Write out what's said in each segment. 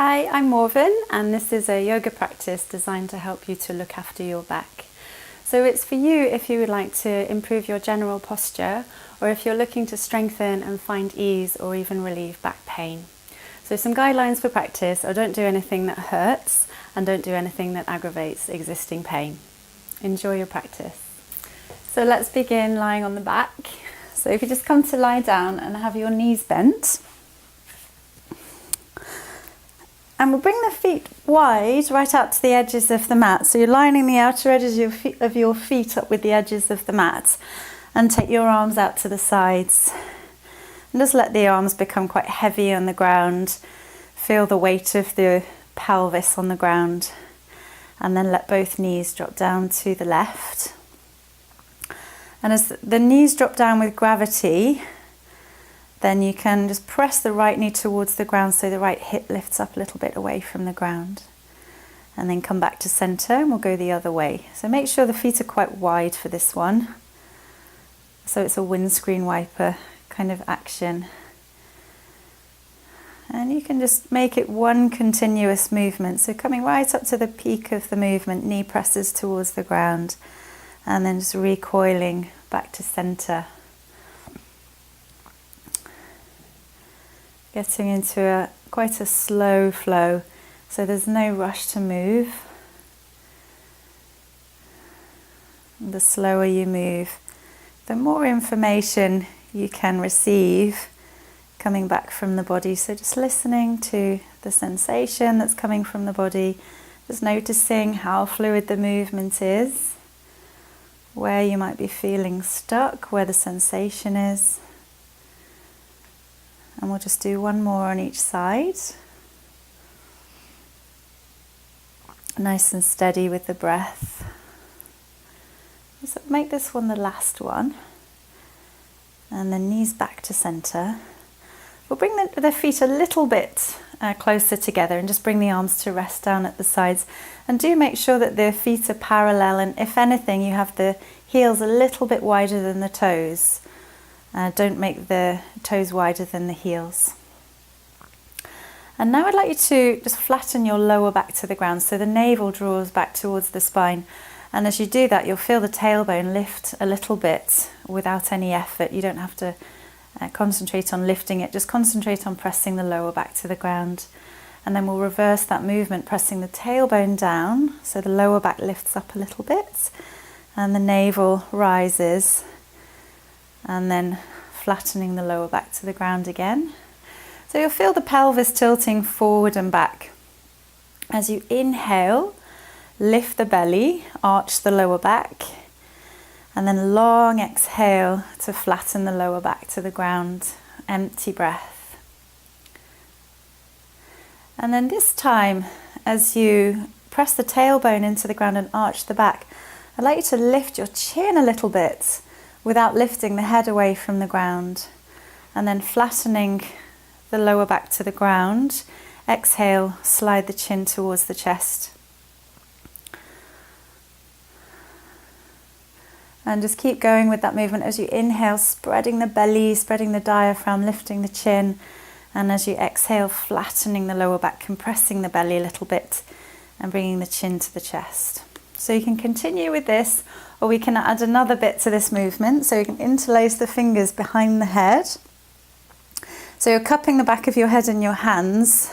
Hi, I'm Morven, and this is a yoga practice designed to help you to look after your back. So it's for you if you would like to improve your general posture, or if you're looking to strengthen and find ease or even relieve back pain. So some guidelines for practice are: don't do anything that hurts and don't do anything that aggravates existing pain. Enjoy your practice. So let's begin lying on the back. So if you just come to lie down and have your knees bent, and we'll bring the feet wide right out to the edges of the mat. So you're lining the outer edges of your feet up with the edges of the mat, and take your arms out to the sides. And just let the arms become quite heavy on the ground. Feel the weight of the pelvis on the ground. And then let both knees drop down to the left. And as the knees drop down with gravity, then you can just press the right knee towards the ground so the right hip lifts up a little bit away from the ground. And then come back to center, and we'll go the other way. So make sure the feet are quite wide for this one. So it's a windscreen wiper kind of action. And you can just make it one continuous movement. So coming right up to the peak of the movement, knee presses towards the ground, and then just recoiling back to center. Getting into quite a slow flow, so there's no rush to move. The slower you move, the more information you can receive coming back from the body. So just listening to the sensation that's coming from the body, just noticing how fluid the movement is, where you might be feeling stuck, where the sensation is. And we'll just do one more on each side. Nice and steady with the breath. So make this one the last one. And then knees back to center. We'll bring the feet a little bit closer together and just bring the arms to rest down at the sides. And do make sure that the feet are parallel, and if anything, you have the heels a little bit wider than the toes. Don't make the toes wider than the heels. And now I'd like you to just flatten your lower back to the ground, so the navel draws back towards the spine. And as you do that, you'll feel the tailbone lift a little bit without any effort. You don't have to concentrate on lifting it, just concentrate on pressing the lower back to the ground. And then we'll reverse that movement, pressing the tailbone down, so the lower back lifts up a little bit, and the navel rises. And then flattening the lower back to the ground again. So you'll feel the pelvis tilting forward and back. As you inhale, lift the belly, arch the lower back, and then long exhale to flatten the lower back to the ground. Empty breath. And then this time, as you press the tailbone into the ground and arch the back, I'd like you to lift your chin a little bit, without lifting the head away from the ground, and then flattening the lower back to the ground. Exhale, slide the chin towards the chest. And just keep going with that movement as you inhale, spreading the belly, spreading the diaphragm, lifting the chin, and as you exhale, flattening the lower back, compressing the belly a little bit, and bringing the chin to the chest. So you can continue with this, or we can add another bit to this movement. So you can interlace the fingers behind the head. So you're cupping the back of your head in your hands.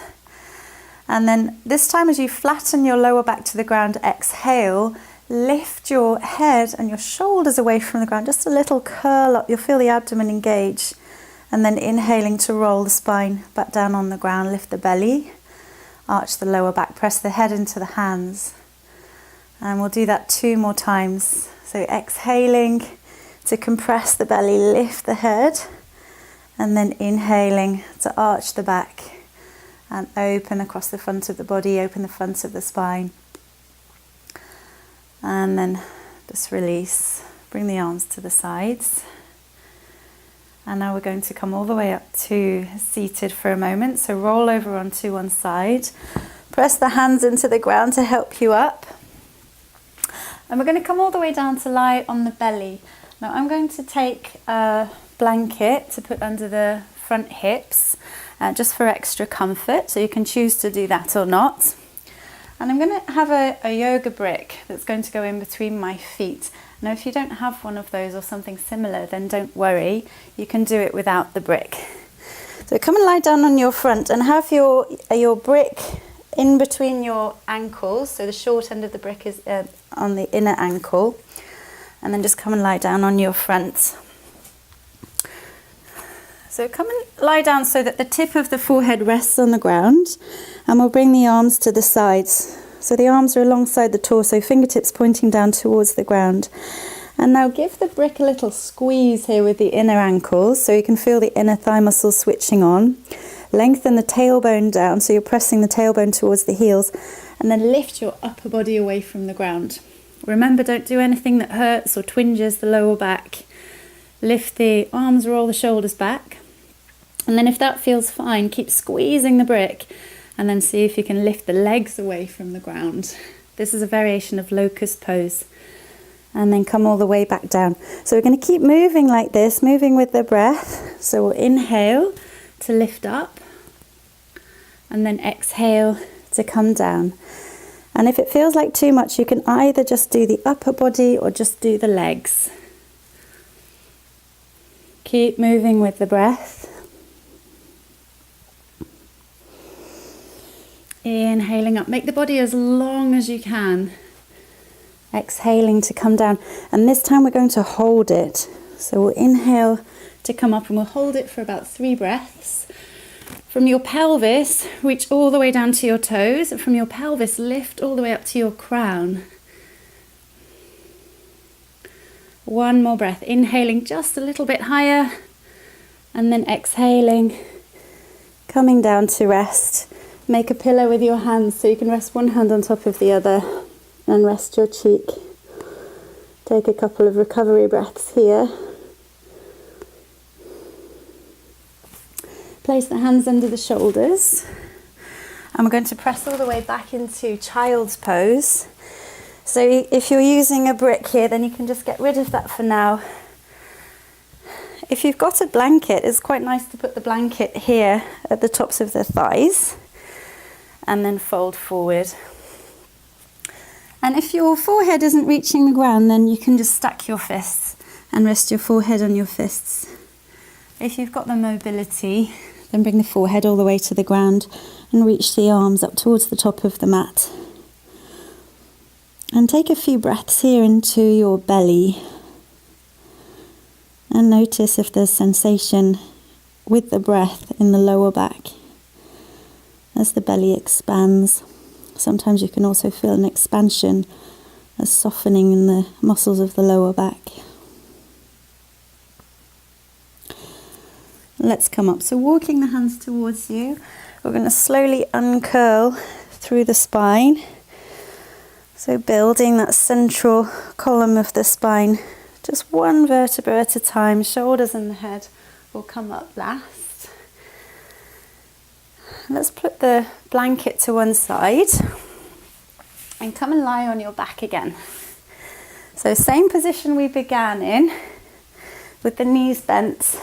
And then this time, as you flatten your lower back to the ground, exhale, lift your head and your shoulders away from the ground. Just a little curl up. You'll feel the abdomen engage. And then inhaling to roll the spine back down on the ground. Lift the belly, arch the lower back, press the head into the hands. And we'll do that 2 more times. So exhaling to compress the belly, lift the head, and then inhaling to arch the back and open across the front of the body, open the front of the spine. And then just release, bring the arms to the sides. And now we're going to come all the way up to seated for a moment. So roll over onto one side, press the hands into the ground to help you up. And we're going to come all the way down to lie on the belly. Now I'm going to take a blanket to put under the front hips, just for extra comfort, so you can choose to do that or not. And I'm going to have a yoga brick that's going to go in between my feet. Now if you don't have one of those or something similar, then don't worry, you can do it without the brick. So come and lie down on your front and have your brick in between your ankles, so the short end of the brick is on the inner ankle, and then just come and lie down on your front. So come and lie down so that the tip of the forehead rests on the ground, and we'll bring the arms to the sides. So the arms are alongside the torso, fingertips pointing down towards the ground. And now give the brick a little squeeze here with the inner ankles, so you can feel the inner thigh muscles switching on. Lengthen the tailbone down, so you're pressing the tailbone towards the heels, and then lift your upper body away from the ground. Remember, don't do anything that hurts or twinges the lower back. Lift the arms, roll the shoulders back. And then if that feels fine, keep squeezing the brick, and then see if you can lift the legs away from the ground. This is a variation of locust pose. And then come all the way back down. So we're going to keep moving like this, moving with the breath. So we'll inhale to lift up, and then exhale to come down. And if it feels like too much, you can either just do the upper body or just do the legs. Keep moving with the breath. Inhaling up, make the body as long as you can. Exhaling to come down, and this time we're going to hold it. So we'll inhale to come up, and we'll hold it for about 3 breaths. From your pelvis, reach all the way down to your toes, and from your pelvis, lift all the way up to your crown. One more breath, inhaling just a little bit higher, and then exhaling, coming down to rest. Make a pillow with your hands, so you can rest one hand on top of the other and rest your cheek. Take a couple of recovery breaths here. Place the hands under the shoulders, and we're going to press all the way back into child's pose. So if you're using a brick here, then you can just get rid of that for now. If you've got a blanket, it's quite nice to put the blanket here at the tops of the thighs and then fold forward. And if your forehead isn't reaching the ground, then you can just stack your fists and rest your forehead on your fists. If you've got the mobility, then bring the forehead all the way to the ground and reach the arms up towards the top of the mat. And take a few breaths here into your belly. And notice if there's sensation with the breath in the lower back as the belly expands. Sometimes you can also feel an expansion, a softening in the muscles of the lower back. Let's come up. So walking the hands towards you, we're going to slowly uncurl through the spine. So building that central column of the spine, just one vertebra at a time. Shoulders and the head will come up last. Let's put the blanket to one side and come and lie on your back again. So same position we began in, with the knees bent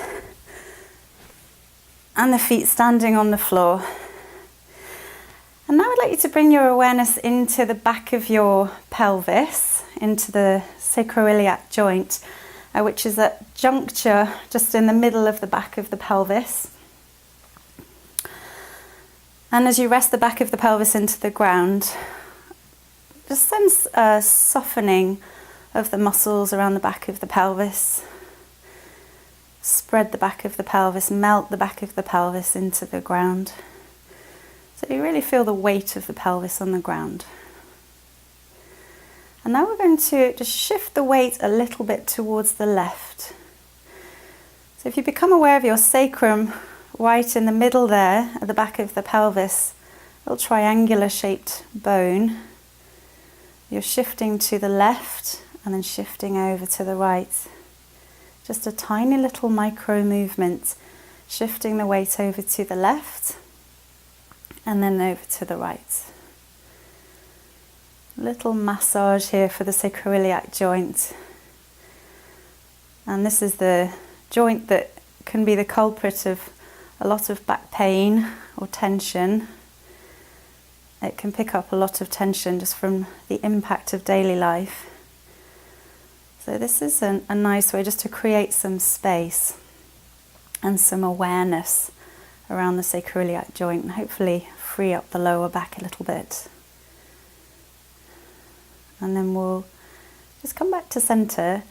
and the feet standing on the floor. And now I'd like you to bring your awareness into the back of your pelvis, into the sacroiliac joint, which is that juncture just in the middle of the back of the pelvis. And as you rest the back of the pelvis into the ground, just sense a softening of the muscles around the back of the pelvis. Spread the back of the pelvis, melt the back of the pelvis into the ground. So you really feel the weight of the pelvis on the ground. And now we're going to just shift the weight a little bit towards the left. So if you become aware of your sacrum right in the middle there, at the back of the pelvis, a little triangular shaped bone, you're shifting to the left and then shifting over to the right. Just a tiny little micro movement, shifting the weight over to the left and then over to the right. Little massage here for the sacroiliac joint. And this is the joint that can be the culprit of a lot of back pain or tension. It can pick up a lot of tension just from the impact of daily life. So this is a nice way just to create some space and some awareness around the sacroiliac joint, and hopefully free up the lower back a little bit. And then we'll just come back to center,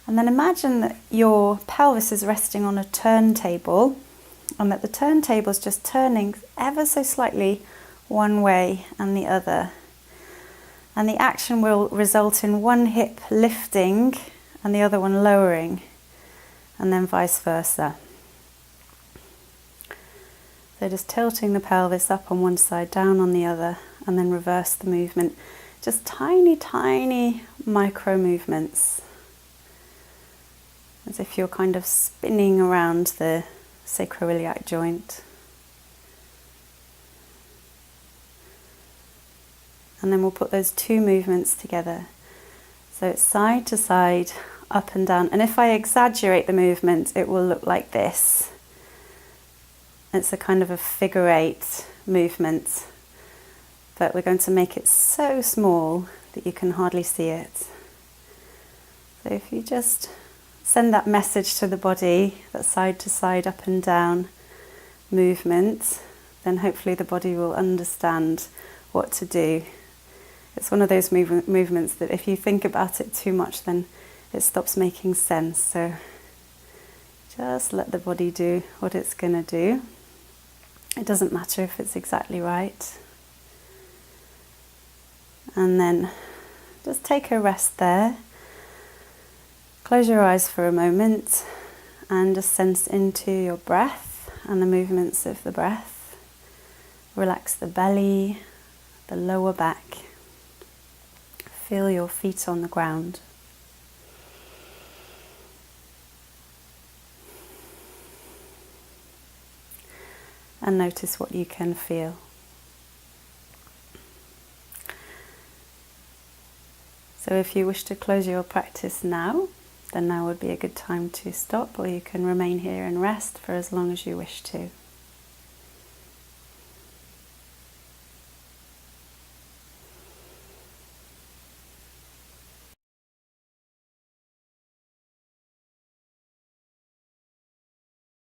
and then imagine that your pelvis is resting on a turntable, and that the turntable is just turning ever so slightly one way and the other. And the action will result in one hip lifting and the other one lowering, and then vice versa. So just tilting the pelvis up on one side, down on the other, and then reverse the movement. Just tiny, tiny micro movements, as if you're kind of spinning around the sacroiliac joint. And then we'll put those two movements together. So it's side to side, up and down. And if I exaggerate the movement, it will look like this. It's a kind of a figure eight movement, but we're going to make it so small that you can hardly see it. So if you just send that message to the body, that side to side, up and down movement, then hopefully the body will understand what to do. It's one of those movements that if you think about it too much, then it stops making sense. So just let the body do what it's going to do. It doesn't matter if it's exactly right. And then just take a rest there. Close your eyes for a moment and just sense into your breath and the movements of the breath. Relax the belly, the lower back. Feel your feet on the ground. And notice what you can feel. So if you wish to close your practice now, then now would be a good time to stop, or you can remain here and rest for as long as you wish to.